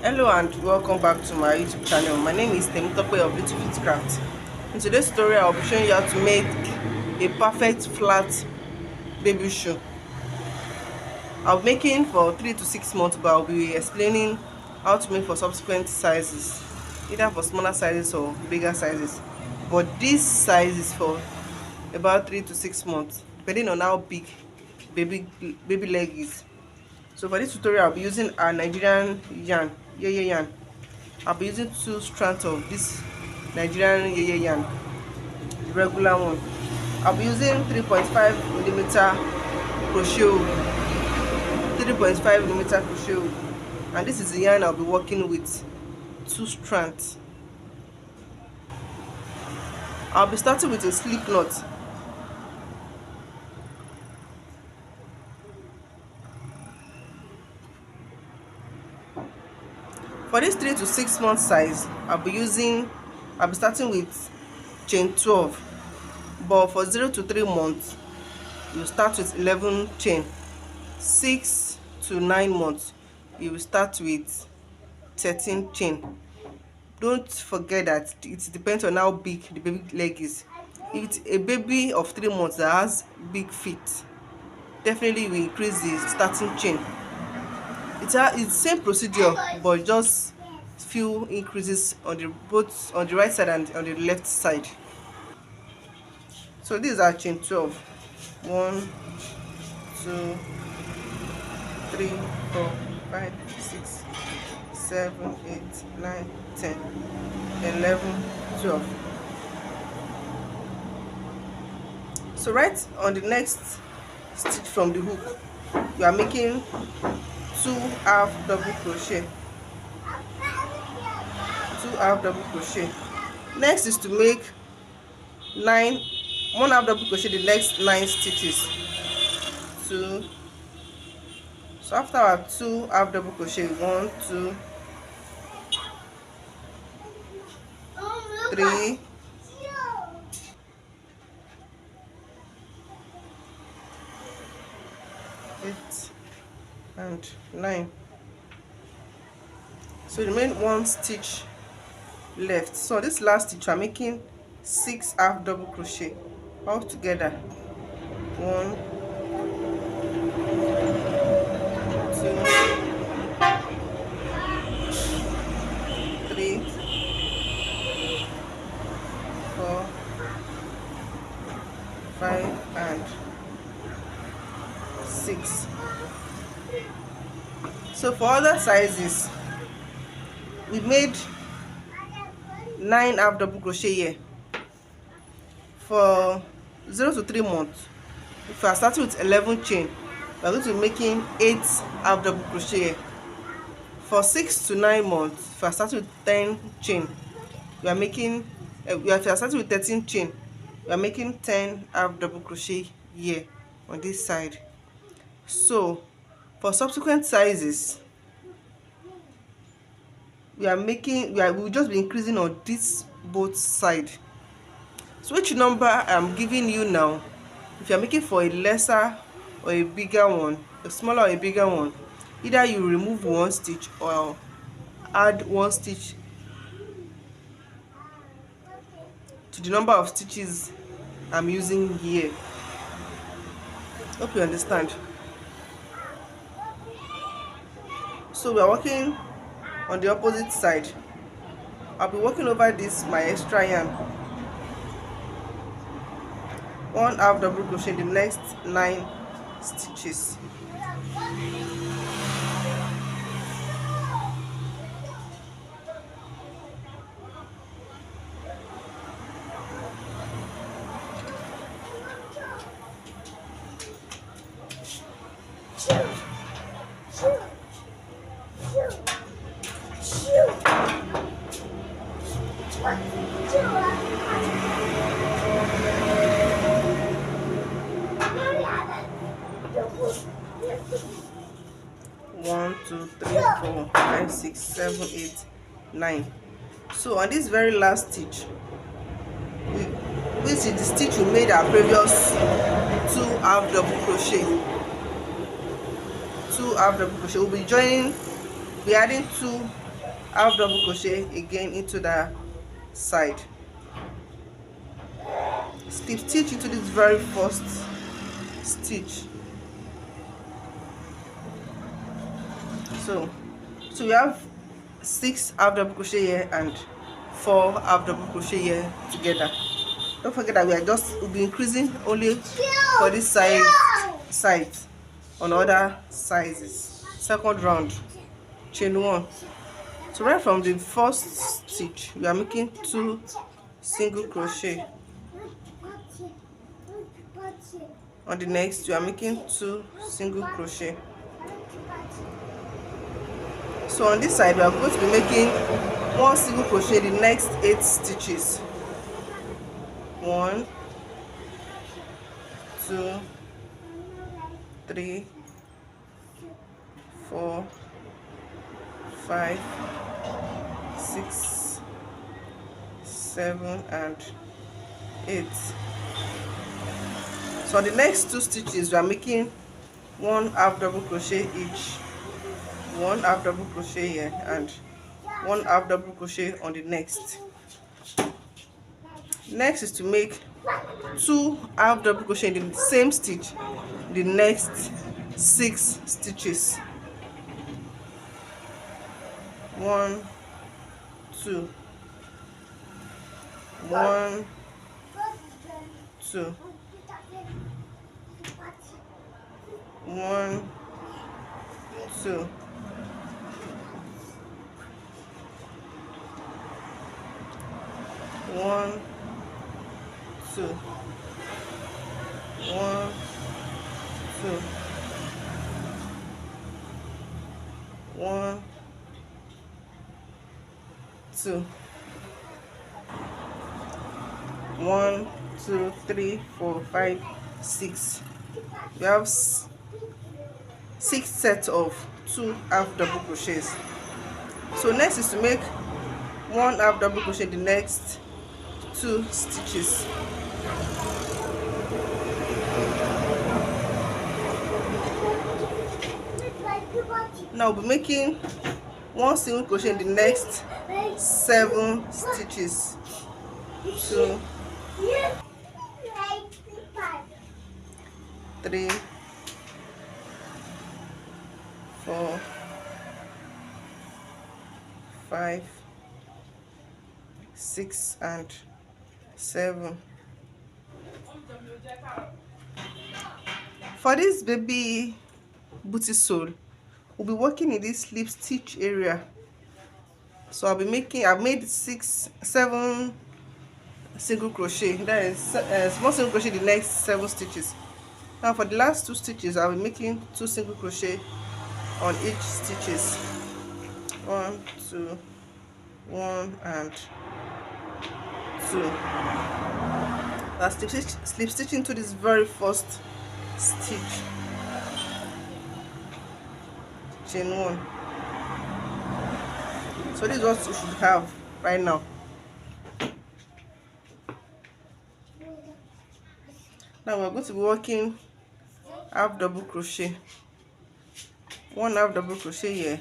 Hello and welcome back to my YouTube channel. My name is Temitope of Little Fit Craft. In today's tutorial, I'll be showing you how to make a perfect flat baby shoe. I'll be making for 3 to 6 months, but I'll be explaining how to make for subsequent sizes, either for smaller sizes or bigger sizes. But this size is for about 3 to 6 months, depending on how big baby leg is. So for this tutorial, I'll be using our Nigerian yarn, yeye yarn. I'll be using 2 strands of this Nigerian yeye yarn, the regular one. I'll be using 3.5mm crochet hook, 3.5mm crochet hook, and this is the yarn I'll be working with, 2 strands. I'll be starting with a slip knot. For this 3 to 6 month size, I'll be starting with chain 12, but for 0 to 3 months, you start with 11 chain. 6 to 9 months, you will start with 13 chain. Don't forget that it depends on how big the baby leg is. If it's a baby of 3 months that has big feet, definitely we increase the starting chain. It's the same procedure, but just few increases on both on the right side and on the left side. So these are chain 12. 1, 2, 3, 4, 5, 6, 7, 8, 9, 10, 11, 12. So right on the next stitch from the hook, you are making 2 half double crochet. 2 half double crochet. Next is to make 1 half double crochet the next 9 stitches. 2. So after our 2 half double crochet, 1, 2, 3, 8 and 9. So remain 1 stitch left. So this last stitch I'm making 6 half double crochet all together. 1, 2, 3, 4, 5 and 6. So for other sizes, we made 9 half double crochet here. For 0 to 3 months, if I start with 11 chain, we are going to be making 8 half double crochet here. For 6 to 9 months, if I start with 10 chain, we are making if I start with 13 chain, we are making 10 half double crochet here on this side. So for subsequent sizes, we will just be increasing on this both side. So which number I'm giving you now, if you're making for a lesser or a bigger one, a smaller or a bigger one, either you remove 1 stitch or add 1 stitch to the number of stitches I'm using here. Hope you understand. So we are working on the opposite side. I'll be working over this my extra yarn. 1 half double crochet the next 9 stitches. One, 2, 3, 4, 5, 6, 7, 8, 9. So on this very last stitch, which is the stitch we made our previous 2 half double crochet. 2 half double crochet. We'll be adding 2 half double crochet again into the side, slip stitch into this very first stitch. So we have 6 half double crochet here and 4 half double crochet here together. Don't forget that we'll be increasing only for this side on other sizes. Second round, chain 1. So right from the first stitch we are making 2 single crochet. On the next we are making 2 single crochet. So on this side we are going to be making 1 single crochet the next 8 stitches. 1, 2, 3, 4, 5, 6, 7 and 8. So on the next 2 stitches we are making 1 half double crochet each. 1 half double crochet here and 1 half double crochet on the next. Next is to make 2 half double crochet in the same stitch the next 6 stitches. 1, 2, 1, 2, 1, 2, 1, 2, 1, 2, 1, 2, 1, 2, 3, 4, 5, 6. We have 6 sets of 2 half double crochets. So next is to make 1 half double crochet the next 2 stitches. Now we'll be making 1 single crochet in the next 7 stitches. 2, 3, 4, 5, 6 and 7. For this baby booty sole, we'll be working in this slip stitch area. So I've made 7 single crochet. That is 1 single crochet the next 7 stitches. Now for the last 2 stitches I'll be making 2 single crochet on each stitches. 1, 2, 1 and 2. Now slip stitch into this very first stitch, chain 1. So this is what you should have right now. Now we're going to be working half double crochet. 1 half double crochet here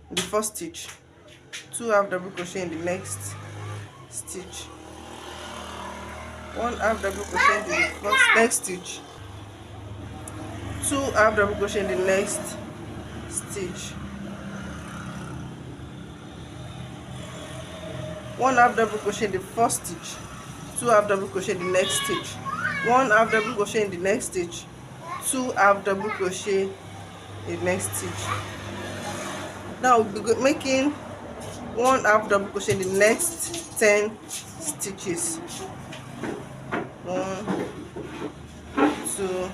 in the first stitch, 2 half double crochet in the next stitch, 1 half double crochet in the next stitch, 2 half double crochet in the next stitch, 1 half double crochet in the first stitch, 2 half double crochet in the next stitch, 1 half double crochet in the next stitch, 2 half double crochet in the next stitch. Now we'll be making 1 half double crochet in the next 10 stitches. 1, 2,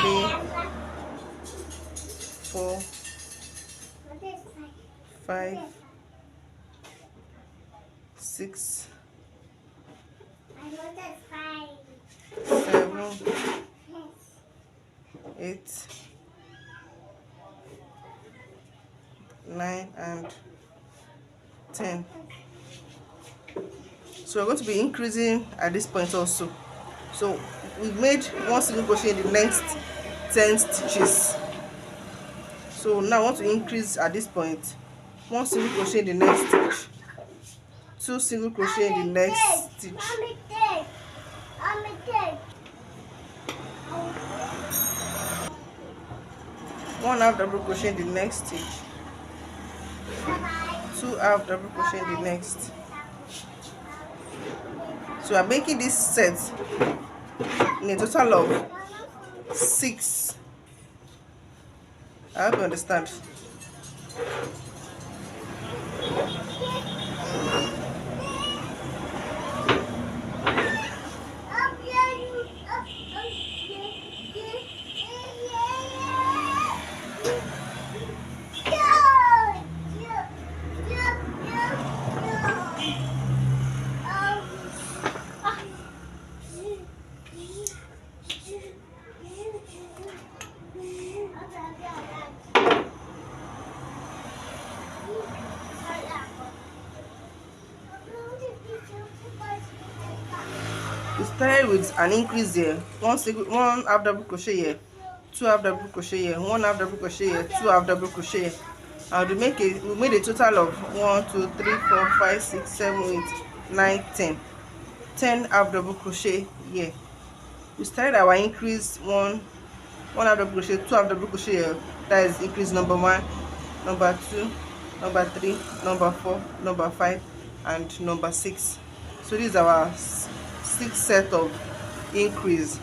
3, 4, 5, 6, 7, 8, 9 and 10. So we're going to be increasing at this point also. So we've made 1 single crochet in the next 10 stitches. So now I want to increase at this point. 1 single crochet in the next stitch, 2 single crochet in the next stitch, 1 half double crochet in the next stitch, 2 half double crochet in the next. So I'm making this set in a total of 6. I hope you understand. We started with an increase here, 1 half double crochet here, 2 half double crochet here, 1 half double crochet here, 2 half double crochet here. And we made a total of 1 2 3 4 5 6 7 8 9 10 half double crochet here. We started our increase 1 half double crochet, 2 half double crochet here. That is increase number 1, number 2, number 3, number 4, number 5, and number 6. So this is our 6th set of increase.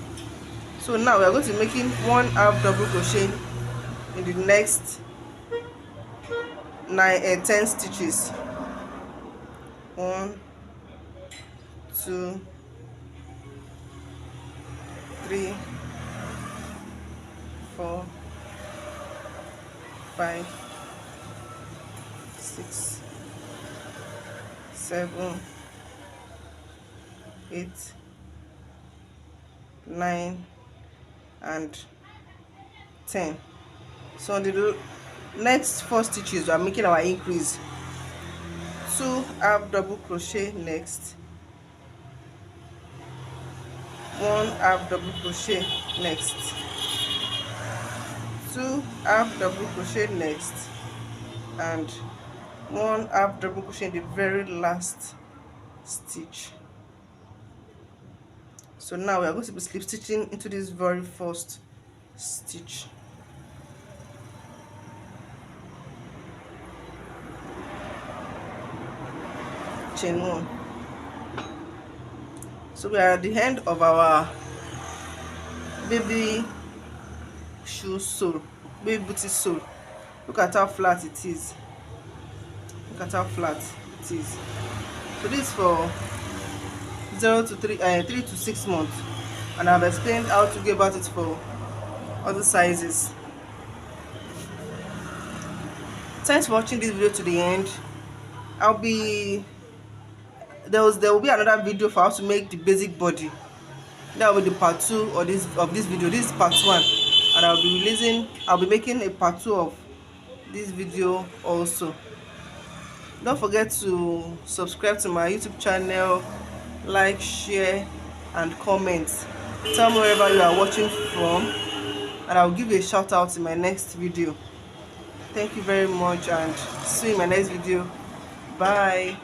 So now we are going to be making 1 half double crochet in the next 10 stitches. 1 2 3 4 5 6 7 8 9 and 10. So on the next 4 stitches we are making our increase. 2 half double crochet next, 1 half double crochet next, 2 half double crochet next, and 1 half double crochet in the very last stitch. So now we are going to be slip stitching into this very first stitch. Chain 1. So we are at the end of our baby shoe sole, baby booty sole. Look at how flat it is. Look at how flat it is. So this is for 0 to 3 to 6 months, and I've explained how to go about it for other sizes. Thanks for watching this video to the end. There will be another video for how to make the basic body. That will be the part 2 of this video. This is part 1, and I'll be making a part 2 of this video also. Don't forget to subscribe to my YouTube channel, like, share, and comment. Tell me wherever you are watching from, and I'll give you a shout out in my next video. Thank you very much, and see you in my next video. Bye.